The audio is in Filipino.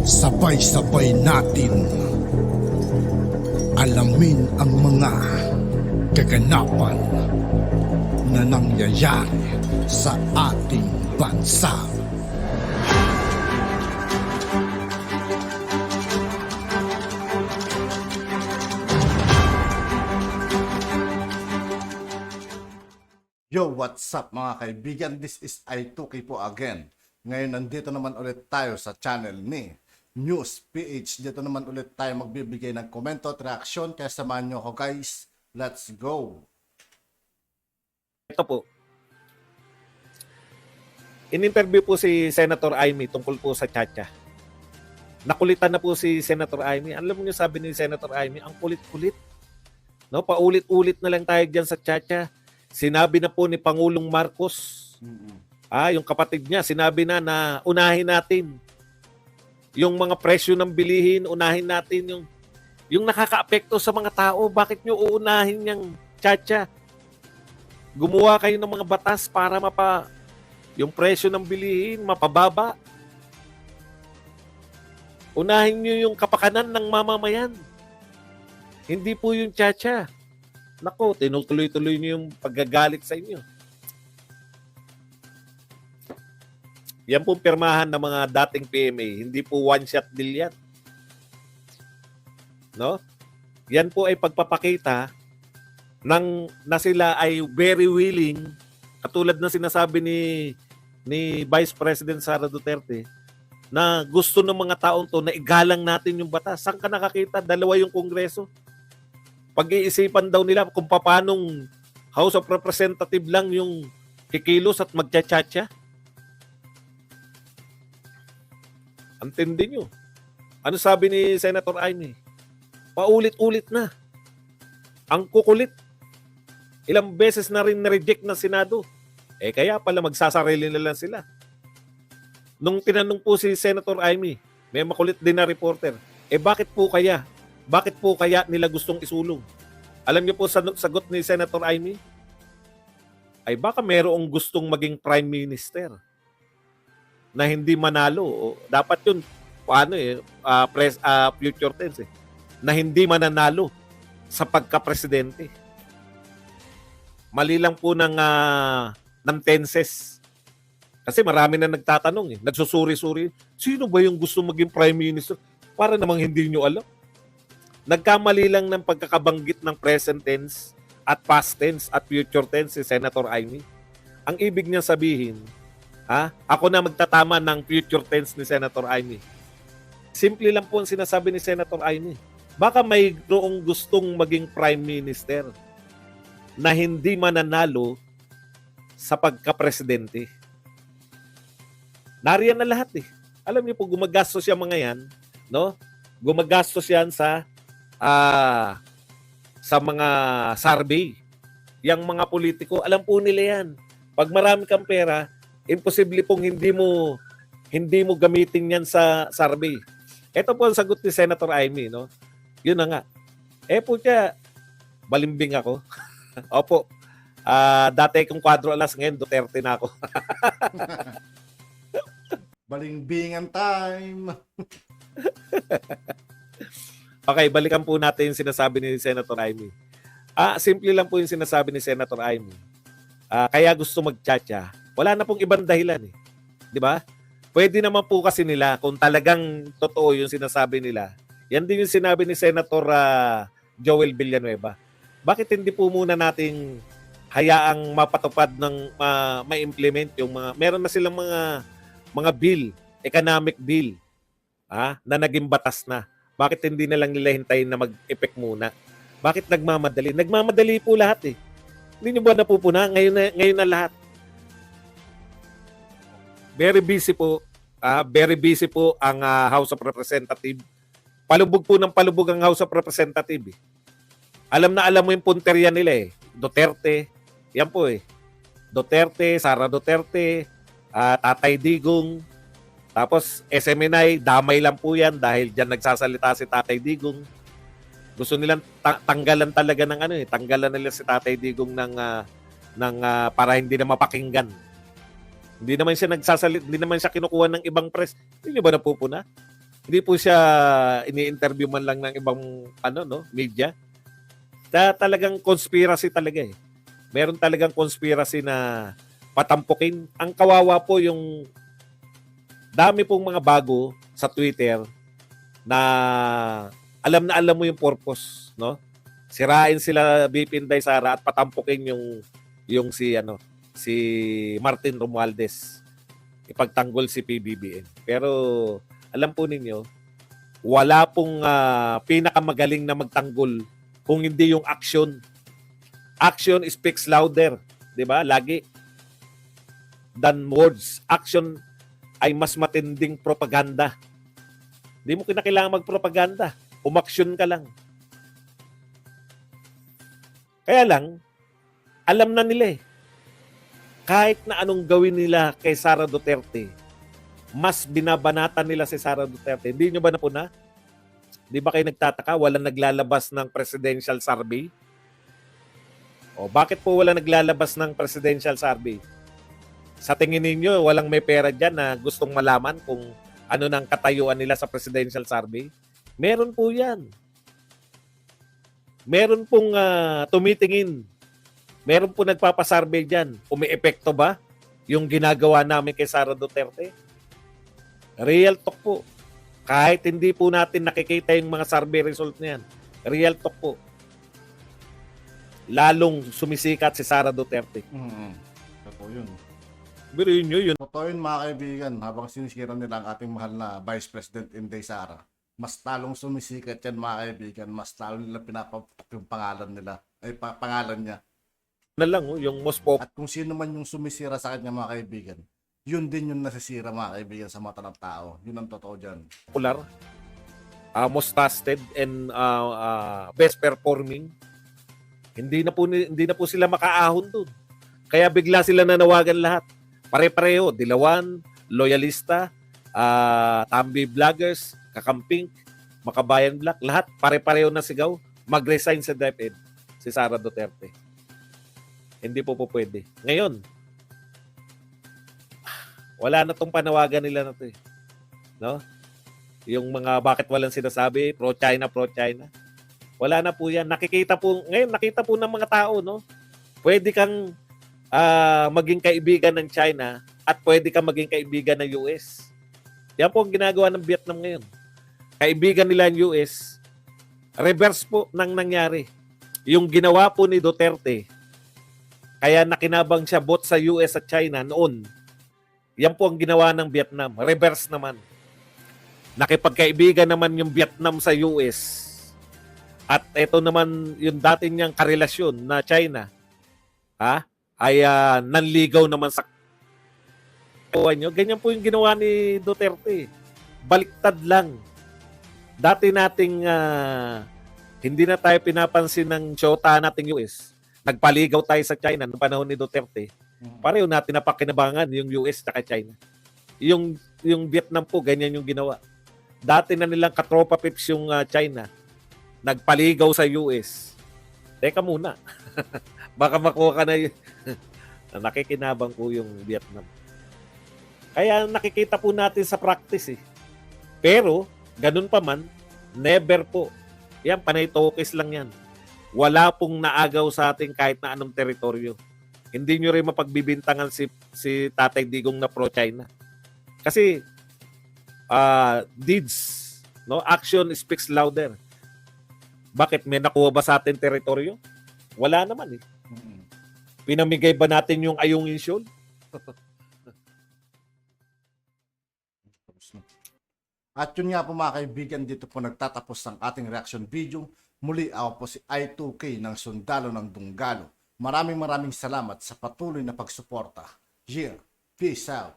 Sabay-sabay natin alamin ang mga kaganapan na nangyayari sa ating bansa. Yo, what's up mga kaibigan? This is I2K po again. Ngayon nandito naman ulit tayo sa channel ni News PH. Dito naman ulit tayo magbibigay ng komento at reaksyon. Kaya samahan nyo ako guys. Let's go! Ito po. In-interview po si Senator Amy tungkol po sa Chacha. Nakulitan na po si Senator Amy. Alam mo niyo sabi ni Senator Amy, ang kulit-kulit. No, paulit-ulit na lang tayo diyan sa Chacha. Sinabi na po ni Pangulong Marcos, yung kapatid niya, sinabi na unahin natin yung mga presyo ng bilihin, unahin natin yung nakakaapekto sa mga tao. Bakit nyo uunahin yung Chacha? Gumawa kayo ng mga batas para yung presyo ng bilihin mapababa. Unahin nyo yung kapakanan ng mamamayan. Hindi po yung Chacha. Nako, tinutuloy-tuloy niyo yung paggagalit sa inyo. Yan pong pirmahan ng mga dating PMA. Hindi po one-shot deal yan. No? Yan po ay pagpapakita na sila ay very willing, katulad ng sinasabi ni Vice President Sara Duterte, na gusto ng mga taong to na igalang natin yung batas. Saan ka nakakita? Dalawa yung Kongreso. Pag-iisipan daw nila kung paanong House of Representative lang yung kikilos at magchachacha. Antindi nyo. Ano sabi ni Senator Amy? Paulit-ulit na. Ang kukulit. Ilang beses na rin na-reject ng Senado. Kaya pala magsasarili na lang sila. Nung tinanong po si Senator Amy, may makulit din na reporter, bakit po kaya? Bakit po kaya nila gustong isulong? Alam niyo po sagot ni Senator Amy? Ay baka mayroong gustong maging Prime Minister na hindi manalo. Dapat yun, future tense na hindi mananalo sa pagka-presidente. Mali lang po ng tenses. Kasi marami na nagtatanong, nagsusuri-suri, sino ba yung gusto maging Prime Minister? Para namang hindi nyo alam. Nagkamali lang ng pagkakabanggit ng present tense at past tense at future tense si Senator Amy. Ang ibig niya sabihin, ako na magtatama ng future tense ni Senator Amy. Simple lang po ang sinasabi ni Senator Amy. Baka mayroong gustong maging Prime Minister na hindi mananalo sa pagka-presidente. Nariyan na lahat eh. Alam niyo po, gumagastos yung mga yan, no? Gumagastos yan sa mga survey. Yang mga politiko, alam po nila yan. Pag marami kang pera, imposible pong hindi mo gamitin yan sa survey. Ito po ang sagot ni Senator Amy, no? Yun na nga. Po siya, balimbing ako. Opo. Dati kong Quadro Alas, ngayon Duterte na ako. Balimbingan time! Okay, balikan po natin yung sinasabi ni Senator Amy. Simple lang po yung sinasabi ni Senator Amy. Kaya gusto magchacha. Wala na pong ibang dahilan eh. Di ba? Pwede naman po kasi nila kung talagang totoo yung sinasabi nila. Yan din yung sinabi ni Senator Joel Villanueva. Bakit hindi po muna nating hayaang mapatupad ng ma-implement yung meron na silang mga bill, economic bill, na naging batas na. Bakit hindi na lang nila hintayin na mag-effect muna? Bakit nagmamadali? Nagmamadali po lahat eh. Hindi nyo ba napupuna? Ngayon na lahat. Very busy po. Very busy po ang House of Representatives. Palubog po ng palubog ang House of Representatives. Alam mo yung punteriya nila eh. Duterte. Yan po eh. Duterte, Sara Duterte, Tatay Digong. Tapos SMNI, damay lang po yan dahil dyan nagsasalita si Tatay Digong. Gusto nilang tanggalan talaga ng tanggalan nila si Tatay Digong ng para hindi na mapakinggan. Hindi naman siya hindi naman siya kinukuha ng ibang press. Hindi niyo ba napupuna? Hindi po siya ini-interview man lang ng ibang media. Talagang conspiracy talaga eh. Meron talagang conspiracy na patampukin. Ang kawawa po yung dami pong mga bago sa Twitter na alam mo yung purpose, no? Sirain sila BP Inday Sara at patampukin yung si Martin Romualdez. Ipagtanggol si PBBM. Pero alam po ninyo, wala pong pinakamagaling na magtanggol kung hindi yung action. Action speaks louder, 'di ba? Lagi than words. Action ay mas matinding propaganda. Hindi mo kinakailangan magpropaganda. Umaksyon ka lang. Kaya lang, alam na nila eh. Kahit na anong gawin nila kay Sara Duterte, mas binabanatan nila si Sara Duterte. Hindi nyo ba napuna? Di ba kayo nagtataka? Walang naglalabas ng presidential survey? O bakit po wala naglalabas ng presidential survey? Sa tingin ninyo, walang may pera dyan na gustong malaman kung ano nang katayuan nila sa presidential survey? Meron po yan. Meron pong tumitingin. Meron po nagpapasurvey dyan. Umi-epekto ba yung ginagawa namin kay Sara Duterte? Real talk po. Kahit hindi po natin nakikita yung mga survey result niyan. Real talk po. Lalong sumisikat si Sara Duterte. Totoo yun. Biruin nyo yun. Totoo yun mga kaibigan, habang sinisira nila ang ating mahal na Vice President Inday Sara, mas talong sumisikat yan mga kaibigan, mas talong nila pinapapak yung pangalan nila, pangalan niya. Na lang, yung most At kung sino man yung sumisira sa kanya mga kaibigan, yun din yung nasisira mga kaibigan sa mata ng tao. Yun ang totoo dyan. popular, most trusted, and best performing, hindi na po sila makaahon doon. Kaya bigla sila nanawagan lahat. Pare-pareho, Dilawan, Loyalista, Tambi Vloggers, Kakamping, Makabayan Black, lahat pare-pareho na sigaw, mag-resign sa DepEd si Sara Duterte. Hindi po pwede. Ngayon, wala na tong panawagan nila na to eh. No? Yung mga bakit walang sinasabi, pro-China. Wala na po yan. Nakita po ng mga tao, no? Pwede kang maging kaibigan ng China at pwede kang maging kaibigan ng US. Yan po ang ginagawa ng Vietnam ngayon. Kaibigan nila ng US, reverse po nang nangyari. Yung ginawa po ni Duterte, kaya nakinabang siya both sa US at China noon, yan po ang ginawa ng Vietnam. Reverse naman. Nakipagkaibigan naman yung Vietnam sa US. At ito naman yung dati niyang karelasyon na China. Ay nanligaw naman sa nyo. Ganyan po yung ginawa ni Duterte. Baliktad lang. Dati nating hindi na tayo pinapansin ng syota nating US. Nagpaligaw tayo sa China noong panahon ni Duterte. Pareho natin napakinabangan yung US at China. Yung Vietnam po, ganyan yung ginawa. Dati na nilang katropa pips yung China. Nagpaligaw sa US. Teka muna. Baka makuha ka na nakikinabang po yung Vietnam. Kaya nakikita po natin sa practice eh. Pero, ganun pa man, never po. Yan, panay tokis lang yan. Wala pong naagaw sa atin kahit na anong teritoryo. Hindi nyo rin mapagbibintangan si Tatay Digong na pro-China. Kasi, deeds, no? Action speaks louder. Bakit? May nakuha ba sa atin teritoryo? Wala naman eh. Pinamigay ba natin yung Ayong Insyol? At yun nga po mga kaibigan, dito po nagtatapos ang ating reaction video. Muli ako po si I2K ng Sundalo ng Dunggalo. Maraming salamat sa patuloy na pagsuporta. Yeah, peace out.